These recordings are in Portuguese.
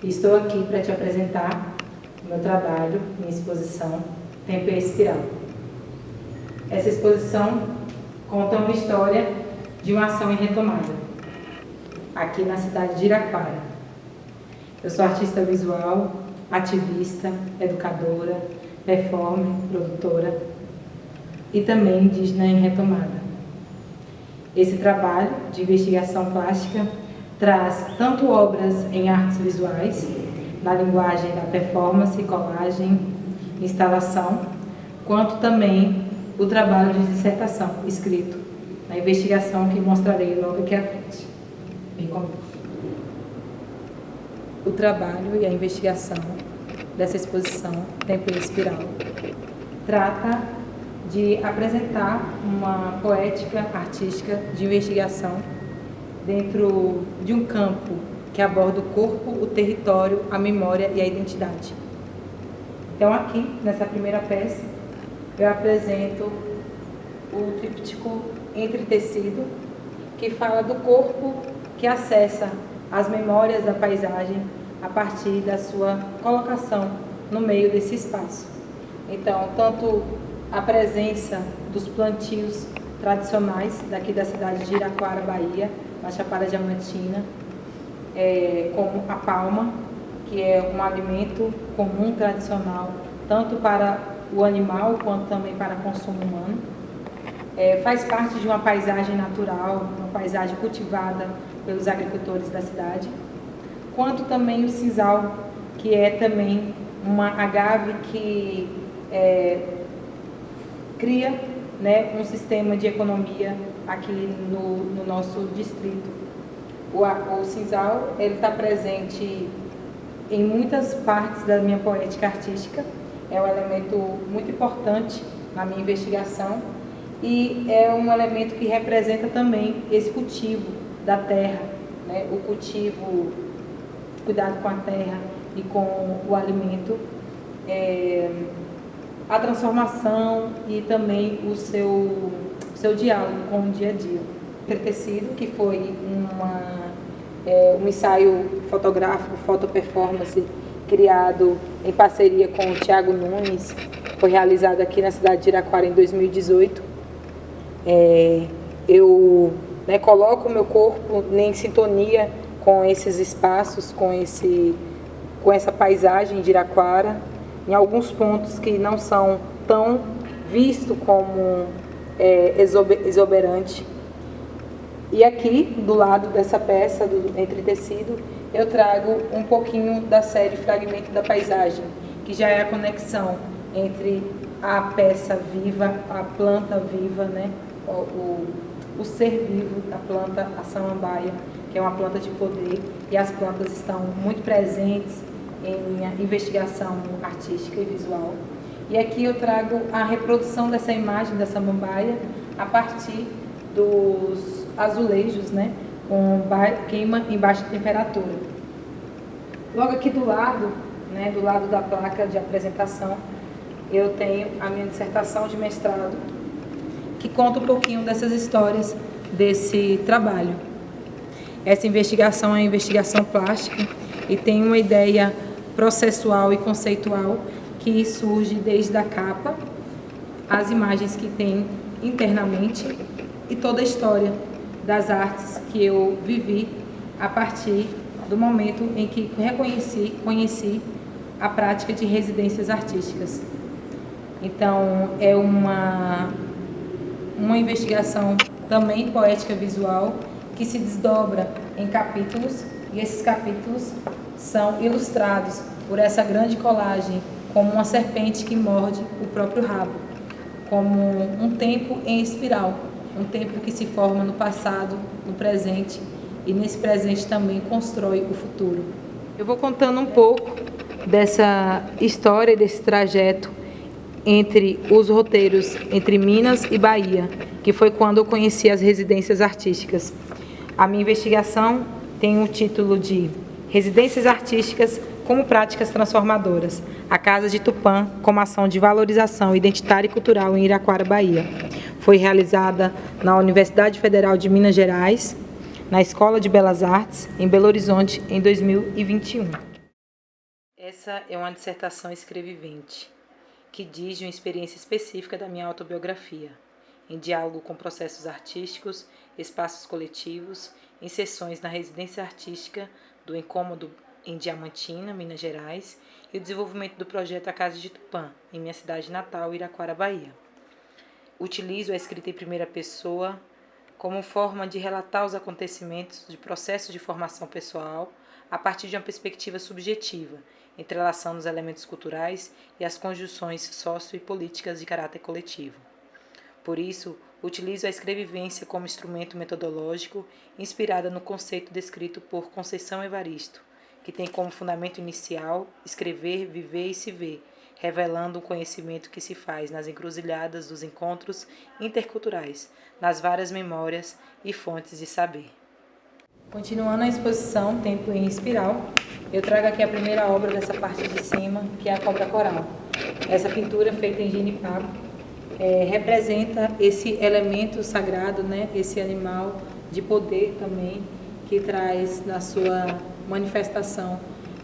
Estou aqui para te apresentar o meu trabalho, minha exposição Tempo e Espiral. Essa exposição conta uma história de uma ação em retomada, aqui na cidade de Iraquara. Eu sou artista visual, ativista, educadora, performer, produtora e também indígena em retomada. Esse trabalho de investigação plástica traz tanto obras em artes visuais, na linguagem da performance, colagem, instalação, quanto também o trabalho de dissertação escrito, na investigação que mostrarei logo aqui à frente. Vem comigo. O trabalho e a investigação dessa exposição Tempo e Espiral trata de apresentar uma poética artística de investigação dentro de um campo que aborda o corpo, o território, a memória e a identidade. Então aqui, nessa primeira peça, eu apresento o tríptico Entre Tecido, que fala do corpo que acessa as memórias da paisagem a partir da sua colocação no meio desse espaço. Então, tanto a presença dos plantios tradicionais daqui da cidade de Iraquara, Bahia, na Chapada Diamantina, como a palma, que é um alimento comum, tradicional, tanto para o animal quanto também para consumo humano. Faz parte de uma paisagem natural, uma paisagem cultivada pelos agricultores da cidade, quanto também o sisal, que é também uma agave que cria, né, um sistema de economia aqui no nosso distrito. O sisal está presente em muitas partes da minha poética artística, é um elemento muito importante na minha investigação e é um elemento que representa também esse cultivo da terra, né, o cultivo, cuidado com a terra e com o alimento, a transformação e também o seu diálogo com o dia a dia. Entre Tecido, que foi um ensaio fotográfico, fotoperformance, criado em parceria com o Thiago Nunes, foi realizado aqui na cidade de Iraquara em 2018. Eu coloco o meu corpo em sintonia com esses espaços, com essa paisagem de Iraquara, em alguns pontos que não são tão vistos como exuberante. E aqui, do lado dessa peça, do Entre Tecido, eu trago um pouquinho da série Fragmento da Paisagem, que já é a conexão entre a peça viva, a planta viva, né? O ser vivo da planta, a samambaia, que é uma planta de poder, e as plantas estão muito presentes em minha investigação artística e visual. E aqui eu trago a reprodução dessa imagem da samambaia a partir dos azulejos, né, com queima em baixa temperatura. Logo aqui do lado, né, do lado da placa de apresentação, eu tenho a minha dissertação de mestrado, que conta um pouquinho dessas histórias desse trabalho. Essa investigação é uma investigação plástica e tem uma ideia processual e conceitual que surge desde a capa, as imagens que tem internamente e toda a história das artes que eu vivi a partir do momento em que conheci a prática de residências artísticas. Então, é uma investigação também poética visual que se desdobra em capítulos, e esses capítulos são ilustrados por essa grande colagem, como uma serpente que morde o próprio rabo, como um tempo em espiral, um tempo que se forma no passado, no presente, e nesse presente também constrói o futuro. Eu vou contando um pouco dessa história, desse trajeto entre os roteiros entre Minas e Bahia, que foi quando eu conheci as residências artísticas. A minha investigação tem o título de Residências Artísticas como Práticas Transformadoras, a Casa de Tupã como ação de valorização identitária e cultural em Iraquara, Bahia. Foi realizada na Universidade Federal de Minas Gerais, na Escola de Belas Artes, em Belo Horizonte, em 2021. Essa é uma dissertação escrevivente, que diz de uma experiência específica da minha autobiografia, em diálogo com processos artísticos, espaços coletivos, inserções na residência artística do Incômodo em Diamantina, Minas Gerais, e o desenvolvimento do projeto A Casa de Tupã, em minha cidade natal, Iraquara, Bahia. Utilizo a escrita em primeira pessoa como forma de relatar os acontecimentos de processo de formação pessoal a partir de uma perspectiva subjetiva, entrelaçando os elementos culturais e as conjunções sócio e políticas de caráter coletivo. Por isso, utilizo a escrevivência como instrumento metodológico inspirada no conceito descrito por Conceição Evaristo, que tem como fundamento inicial escrever, viver e se ver, revelando um conhecimento que se faz nas encruzilhadas dos encontros interculturais, nas várias memórias e fontes de saber. Continuando a exposição Tempo em Espiral, eu trago aqui a primeira obra dessa parte de cima, que é a Cobra Coral. Essa pintura feita em genipapo representa esse elemento sagrado, né? Esse animal de poder também, que traz na sua manifestação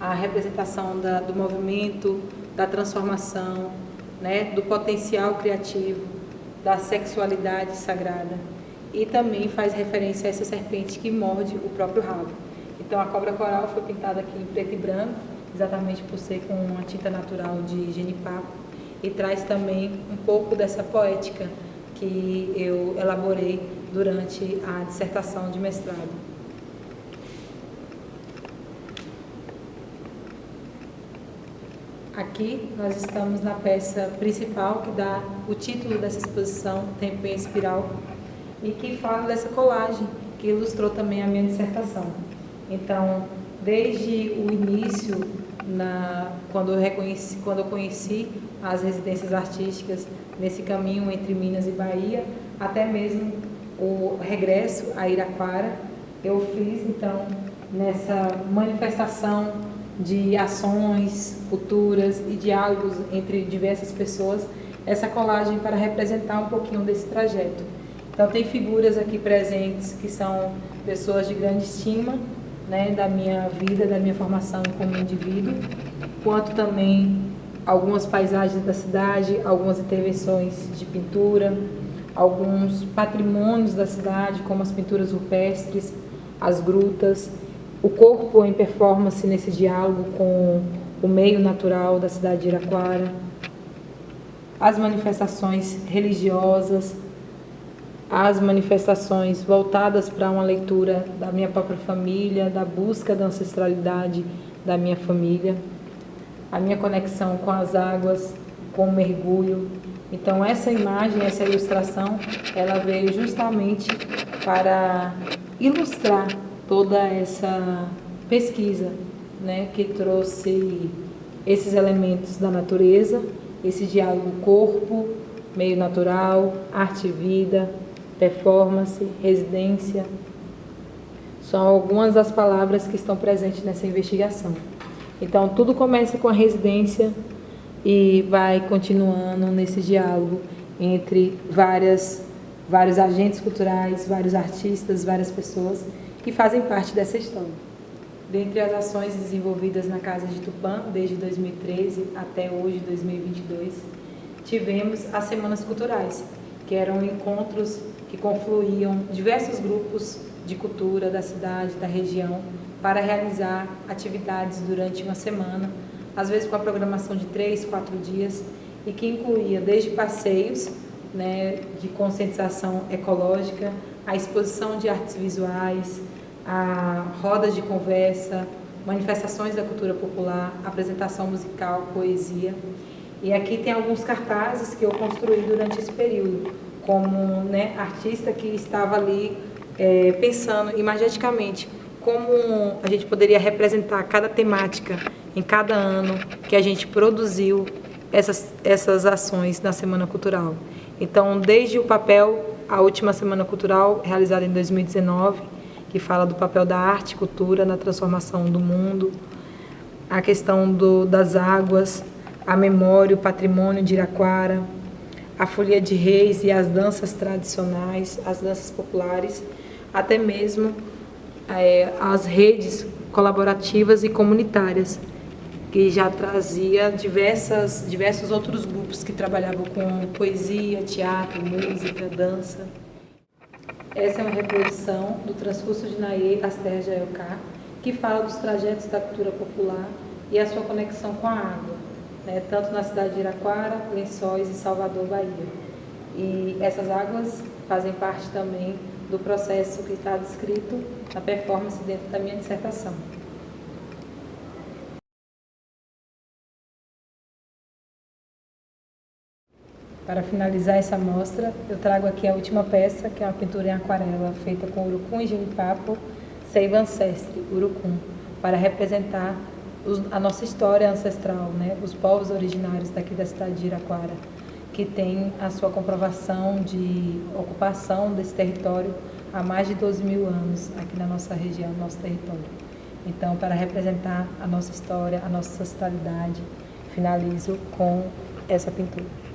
a representação do movimento, da transformação, né? Do potencial criativo, da sexualidade sagrada. E também faz referência a essa serpente que morde o próprio rabo. Então a Cobra Coral foi pintada aqui em preto e branco, exatamente por ser com uma tinta natural de genipapo, e traz também um pouco dessa poética que eu elaborei durante a dissertação de mestrado. Aqui nós estamos na peça principal que dá o título dessa exposição, Tempo em Espiral, e que fala dessa colagem que ilustrou também a minha dissertação. Então, desde o início, quando eu conheci as residências artísticas nesse caminho entre Minas e Bahia, até mesmo o regresso a Iraquara, eu fiz então nessa manifestação de ações, culturas e diálogos entre diversas pessoas, essa colagem para representar um pouquinho desse trajeto. Então tem figuras aqui presentes que são pessoas de grande estima, né, da minha vida, da minha formação como indivíduo, quanto também algumas paisagens da cidade, algumas intervenções de pintura, alguns patrimônios da cidade, como as pinturas rupestres, as grutas, o corpo em performance nesse diálogo com o meio natural da cidade de Iraquara, as manifestações religiosas, as manifestações voltadas para uma leitura da minha própria família, da busca da ancestralidade da minha família, a minha conexão com as águas, com o mergulho. Então essa imagem, essa ilustração, ela veio justamente para ilustrar toda essa pesquisa, né, que trouxe esses elementos da natureza, esse diálogo corpo, meio natural, arte e vida, performance, residência. São algumas das palavras que estão presentes nessa investigação. Então, tudo começa com a residência e vai continuando nesse diálogo entre vários agentes culturais, vários artistas, várias pessoas que fazem parte dessa história. Dentre as ações desenvolvidas na Casa de Tupã, desde 2013 até hoje, 2022, tivemos as Semanas Culturais, que eram encontros que confluíam diversos grupos de cultura da cidade, da região, para realizar atividades durante uma semana, às vezes com a programação de 3, 4 dias, e que incluía desde passeios, né, de conscientização ecológica, a exposição de artes visuais, a rodas de conversa, manifestações da cultura popular, apresentação musical, poesia. E aqui tem alguns cartazes que eu construí durante esse período, como, né, artista que estava ali pensando imageticamente como a gente poderia representar cada temática em cada ano que a gente produziu essas ações na Semana Cultural. Então, desde o papel, a última Semana Cultural, realizada em 2019, que fala do papel da arte e cultura na transformação do mundo, a questão das águas, a memória, o patrimônio de Iraquara, a folia de reis e as danças tradicionais, as danças populares, até mesmo as redes colaborativas e comunitárias que já trazia diversos outros grupos que trabalhavam com poesia, teatro, música, dança. Essa é uma reprodução do Transcurso de Nayê, As Terras de Aiocá, que fala dos trajetos da cultura popular e a sua conexão com a água, né, tanto na cidade de Iraquara, Lençóis e Salvador, Bahia. E essas águas fazem parte também do processo que está descrito na performance dentro da minha dissertação. Para finalizar essa mostra, eu trago aqui a última peça, que é uma pintura em aquarela feita com urucum e genipapo, seiva ancestre, urucum, para representar a nossa história ancestral, né? Os povos originários daqui da cidade de Iraquara, que tem a sua comprovação de ocupação desse território há mais de 12.000 anos aqui na nossa região, no nosso território. Então, para representar a nossa história, a nossa ancestralidade, finalizo com essa pintura.